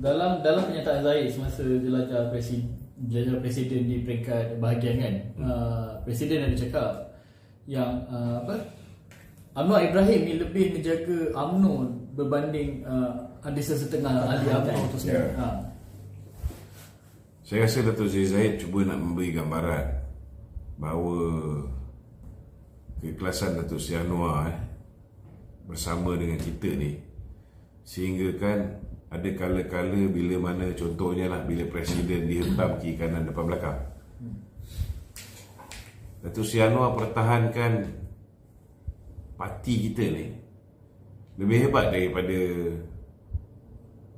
Dalam pernyataan Zahid semasa jelajah presiden di peringkat bahagian kan, presiden ada cakap yang Anwar Ibrahim ni lebih menjaga UMNO berbanding ada setengah ahli UMNO tu sendiri. Saya rasa Dato' Seri Zahid cuba nak memberi gambaran bahawa keikhlasan Dato' Seri Anwar bersama dengan kita ni, sehingga kan ada kala-kala bila mana contohnya lah bila presiden dihentam kiri kanan depan belakang, Dato' Seri Anwar pertahankan parti kita ni lebih hebat daripada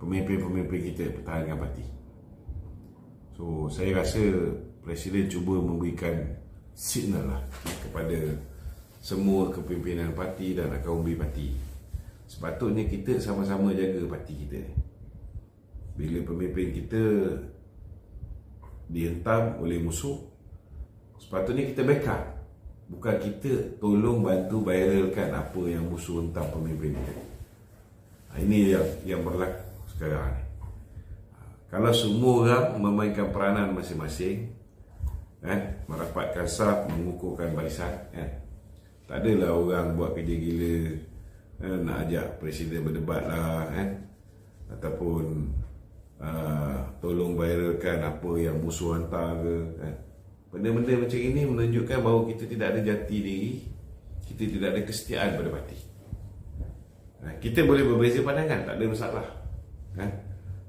pemimpin-pemimpin kita pertahankan parti. So saya rasa presiden cuba memberikan signal lah kepada semua kepimpinan parti dan akaun umbi parti. Sepatutnya kita sama-sama jaga parti kita. Bila pemimpin kita dihentam oleh musuh, sepatutnya kita backup, bukan kita tolong bantu viralkan apa yang musuh hentam pemimpin kita. Ini yang berlaku sekarang ni. Kalau semua orang memainkan peranan masing-masing, merapatkan saf, mengukuhkan barisan, tak adalah orang buat kerja gila, nak ajak presiden berdebat lah, ataupun tolong viralkan apa yang musuh hantar ke. Benda-benda macam ini menunjukkan bahawa kita tidak ada jati diri, kita tidak ada kesetiaan pada parti. Kita boleh berbeza pandangan, tak ada masalah,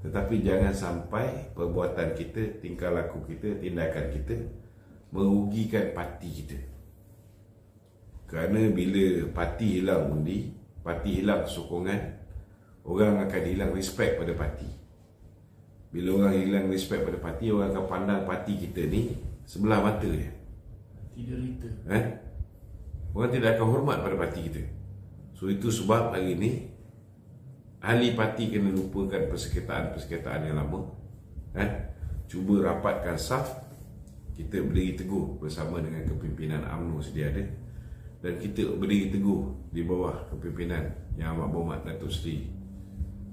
tetapi jangan sampai perbuatan kita, tingkah laku kita, tindakan kita merugikan parti kita. Kerana bila parti hilang undi, parti hilang sokongan, orang akan hilang respect pada parti. Bila orang hilang respect pada parti, orang akan pandang parti kita ni sebelah mata je, tidak rita. Orang tidak akan hormat pada parti kita. So itu sebab hari ni ahli parti kena lupakan persengketaan yang lama, cuba rapatkan saf, kita berdiri teguh bersama dengan kepimpinan UMNO sedia ada, dan kita berdiri teguh di bawah kepimpinan Yang Amat Berhormat Dato' Seri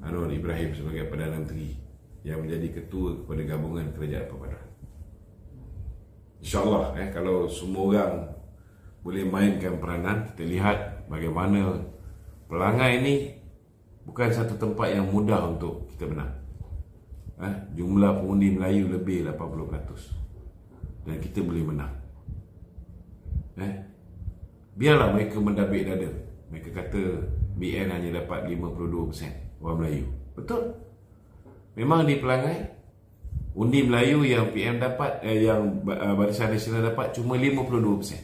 Anwar Ibrahim sebagai Perdana Menteri yang menjadi ketua kepada Gabungan Kerajaan Perpaduan. InsyaAllah kalau semua orang boleh mainkan peranan, kita lihat bagaimana pelangai ini bukan satu tempat yang mudah untuk kita menang. Jumlah pengundi Melayu lebih 80%, dan kita boleh menang. Biarlah mereka mendabik dada. Mereka kata BN hanya dapat 52% orang Melayu. Betul. Memang di pelangai undi Melayu yang PM dapat, yang Barisan Nasional dapat cuma 52%.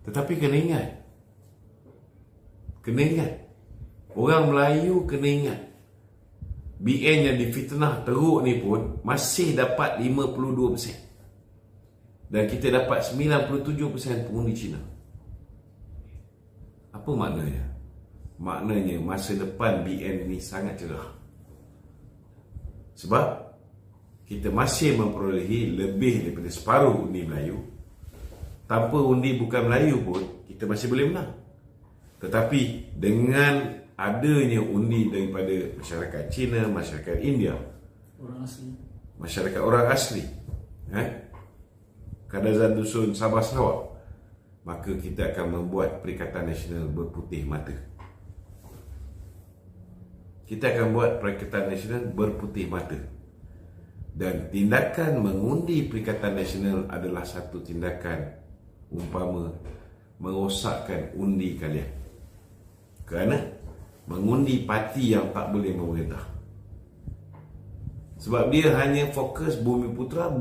Tetapi kena ingat, orang Melayu kena ingat, BN yang difitnah teruk ni pun masih dapat 52%, dan kita dapat 97% pengundi Cina. Apa maknanya? Maknanya masa depan BN ni sangat cerah. Sebab kita masih memperolehi lebih daripada separuh undi Melayu. Tanpa undi bukan Melayu pun kita masih boleh menang. Tetapi dengan adanya undi daripada masyarakat Cina, masyarakat India, orang asli, masyarakat orang asli, Kadazan Dusun Sabah Sarawak, maka kita akan membuat Perikatan Nasional berputih mata. Kita akan buat Perikatan Nasional berputih mata. Dan tindakan mengundi Perikatan Nasional adalah satu tindakan umpama merosakkan undi kalian. Kerana mengundi parti yang tak boleh memerintah. Sebab dia hanya fokus Bumi Putera.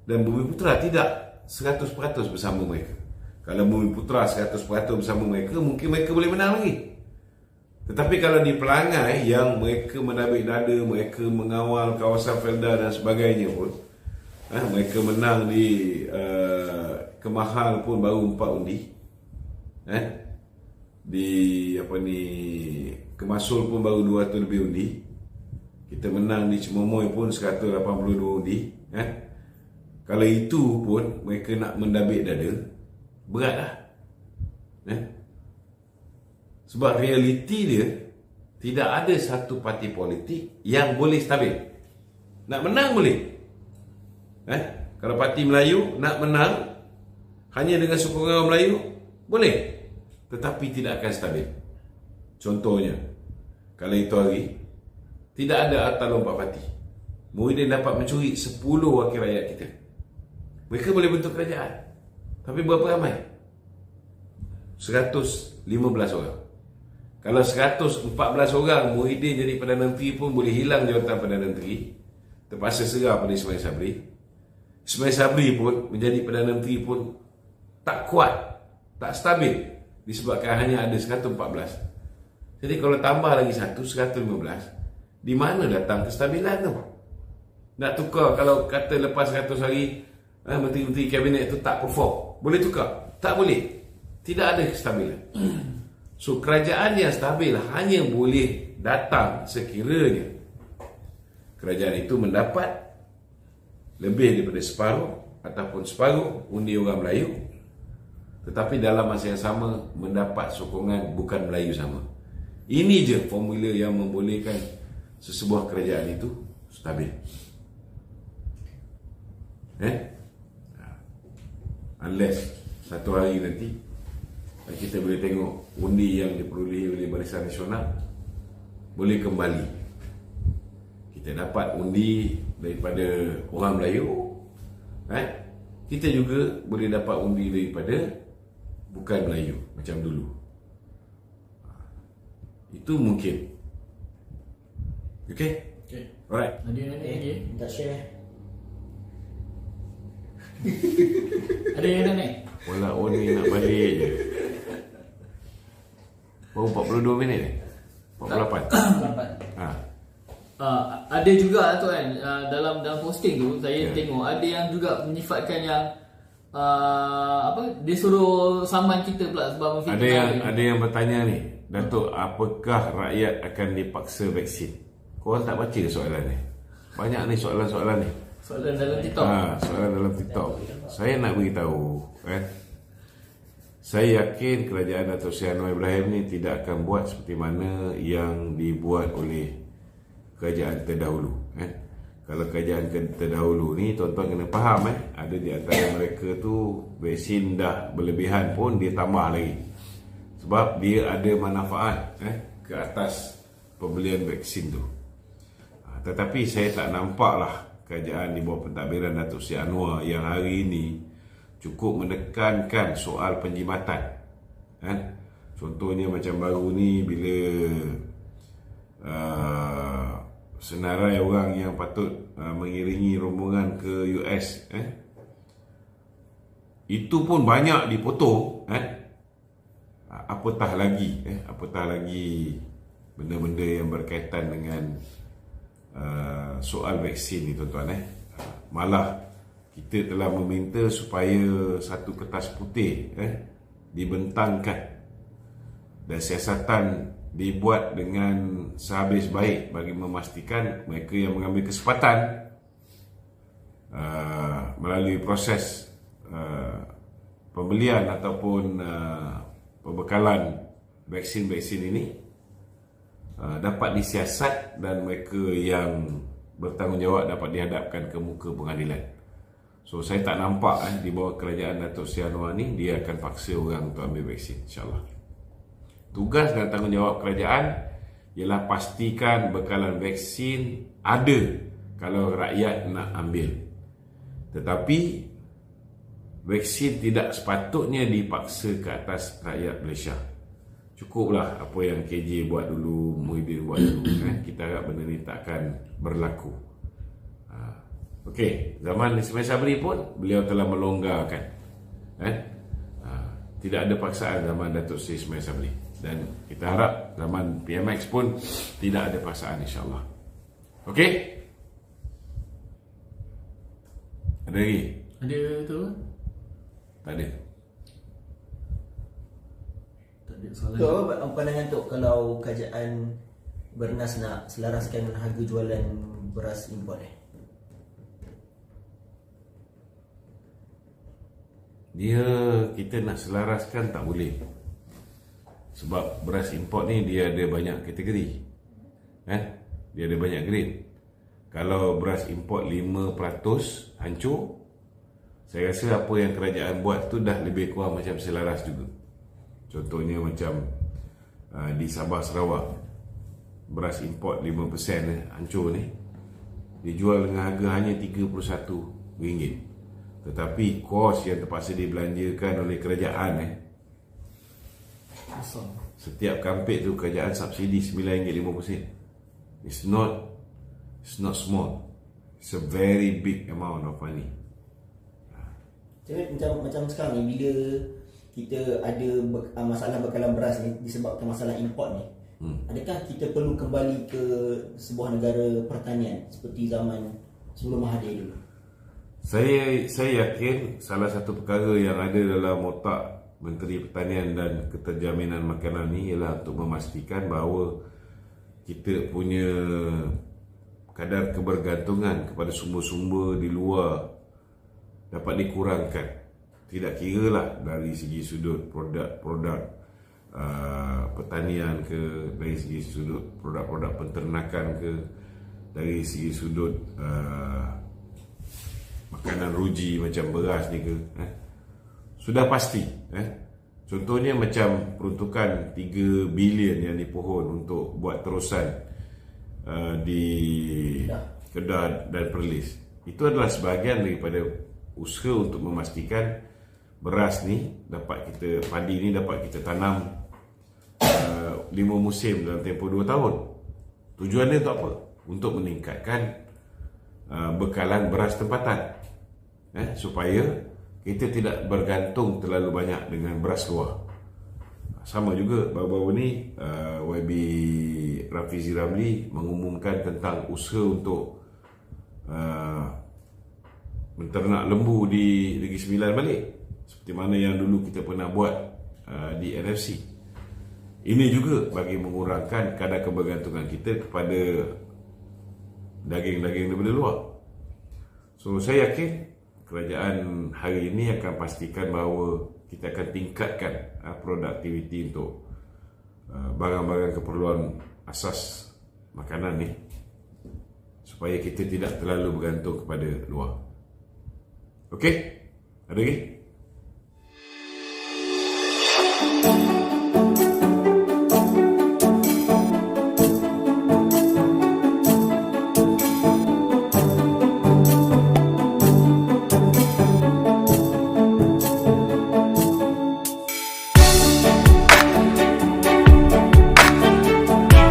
Dan Bumi Putera tidak 100% bersama mereka. Kalau Bumi Putera 100% bersama mereka, mungkin mereka boleh menang lagi. Tetapi kalau di pelangai yang mereka menabik dada, mereka mengawal kawasan Felda dan sebagainya pun, mereka menang di Kemahal pun baru 4 undi, di Kemasul pun baru 200 lebih undi, kita menang di Cemomoy pun 182 undi. Kalau itu pun mereka nak mendabik dada, beratlah. Sebab realiti dia, tidak ada satu parti politik yang boleh stabil. Nak menang boleh. Kalau parti Melayu nak menang hanya dengan sokongan orang Melayu, boleh. Tetapi tidak akan stabil. Contohnya, kalau itu hari, tidak ada atas lompat parti. Muhyiddin dapat mencuri 10 wakil rakyat kita. Mereka boleh bentuk kerajaan. Tapi berapa ramai? 115 orang. Kalau 114 orang Muhyiddin jadi Perdana Menteri pun boleh hilang jawatan Perdana Menteri, terpaksa serah pada Ismail Sabri. Ismail Sabri pun menjadi Perdana Menteri pun tak kuat, tak stabil, disebabkan hanya ada 114. Jadi kalau tambah lagi 115, di mana datang kestabilan tu? Nak tukar, kalau kata lepas 100 hari menteri-menteri kabinet tu tak perform, boleh tukar? Tak boleh. Tidak ada kestabilan. So kerajaan yang stabil hanya boleh datang sekiranya kerajaan itu mendapat lebih daripada separuh ataupun separuh undi orang Melayu, tetapi dalam masa yang sama mendapat sokongan bukan Melayu sama. Ini je formula yang membolehkan sesebuah kerajaan itu stabil. Unless satu hari nanti kita boleh tengok undi yang diperolehi oleh Barisan Nasional boleh kembali. Kita dapat undi daripada orang Melayu, kita juga boleh dapat undi daripada bukan Melayu macam dulu. Itu mungkin. Okay? Alright. Ada yang lagi? Minta share. Ada yang naik? Bola ni nak balik je. Baru 42 minit ni? 48? Ada juga tu kan, dalam posting tu saya tengok ada yang juga menyifatkan yang dia suruh saman kita pula sebab ada yang bertanya ni, Datuk, apakah rakyat akan dipaksa vaksin? Korang tak baca soalan ni? Banyak ni soalan-soalan ni. Soalan dalam TikTok. Soalan dalam TikTok. Saya nak beritahu, saya yakin kerajaan Datuk Seri Anwar Ibrahim ni tidak akan buat seperti mana yang dibuat oleh kerajaan terdahulu. Kalau kerajaan terdahulu ni, tuan-tuan kena faham, ada di antara mereka tu vaksin dah berlebihan pun dia tambah lagi. Sebab dia ada manfaat ke atas pembelian vaksin tu. Tetapi saya tak nampaklah kerajaan di bawah pentadbiran Datuk Seri Anwar yang hari ini cukup menekankan soal penjimatan. Contohnya macam baru ni bila senarai orang yang patut mengiringi rombongan ke US, itu pun banyak dipotong. Apatah lagi benda-benda yang berkaitan dengan soal vaksin ni, tuan-tuan. Malah kita telah meminta supaya satu kertas putih dibentangkan dan siasatan dibuat dengan sehabis baik bagi memastikan mereka yang mengambil kesempatan melalui proses pembelian ataupun pembekalan vaksin-vaksin ini dapat disiasat dan mereka yang bertanggungjawab dapat dihadapkan ke muka pengadilan. So saya tak nampak di bawah kerajaan Datuk Seri Anwar ni dia akan paksa orang untuk ambil vaksin, insyaAllah. Tugas dan tanggungjawab kerajaan ialah pastikan bekalan vaksin ada kalau rakyat nak ambil. Tetapi vaksin tidak sepatutnya dipaksa ke atas rakyat Malaysia. Cukuplah apa yang KJ buat dulu, Muhyiddin buat dulu. Kita harap benda ni tak akan berlaku. Okey, zaman Ismail Sabri pun beliau telah melonggarkan. Tidak ada paksaan zaman Datuk Seri Ismail Sabri. Dan kita harap zaman PMX pun tidak ada paksaan, insyaAllah. Okey? Ada lagi? Ada tu? Tak ada. Tak ada soalan. Tu apa pandangan tu kalau kerajaan bernas nak selaraskan harga jualan beras import Dia kita nak selaraskan tak boleh. Sebab beras import ni dia ada banyak kategori. Dia ada banyak grade. Kalau beras import 5% hancur, saya rasa apa yang kerajaan buat tu dah lebih kurang macam selaras juga. Contohnya macam di Sabah Sarawak, beras import 5% hancur ni dijual dengan harga hanya RM31. Tetapi kos yang terpaksa dibelanjakan oleh kerajaan setiap kampit tu kerajaan subsidi RM9.50. It's not small. It's a very big amount of money. Macam sekarang ni, bila kita ada masalah bekalan beras ni disebabkan masalah import ni, adakah kita perlu kembali ke sebuah negara pertanian seperti zaman sebelum Mahathir dulu? Saya yakin salah satu perkara yang ada dalam otak Menteri Pertanian dan Keterjaminan Makanan ni ialah untuk memastikan bahawa kita punya kadar kebergantungan kepada sumber-sumber di luar dapat dikurangkan. Tidak kira lah dari segi sudut produk-produk pertanian ke, dari segi sudut produk-produk penternakan ke, dari segi sudut makanan ruji macam beras ni ke, sudah pasti. Contohnya macam peruntukan 3 bilion yang dipohon untuk buat terusan di Kedah dan Perlis. Itu adalah sebahagian daripada usaha untuk memastikan beras ni dapat kita, padi ni dapat kita tanam 5 musim dalam tempoh 2 tahun. Tujuannya untuk apa? Untuk meningkatkan bekalan beras tempatan, supaya kita tidak bergantung terlalu banyak dengan beras luar. Sama juga baru-baru ni YB Rafizi Ramli mengumumkan tentang usaha untuk menternak lembu di Negeri Sembilan balik, seperti mana yang dulu kita pernah buat di NFC. Ini juga bagi mengurangkan kadar kebergantungan kita kepada daging-daging daripada luar. So saya yakin kerajaan hari ini akan pastikan bahawa kita akan tingkatkan produktiviti untuk barang-barang keperluan asas makanan ni, supaya kita tidak terlalu bergantung kepada luar. Okey? Ada lagi?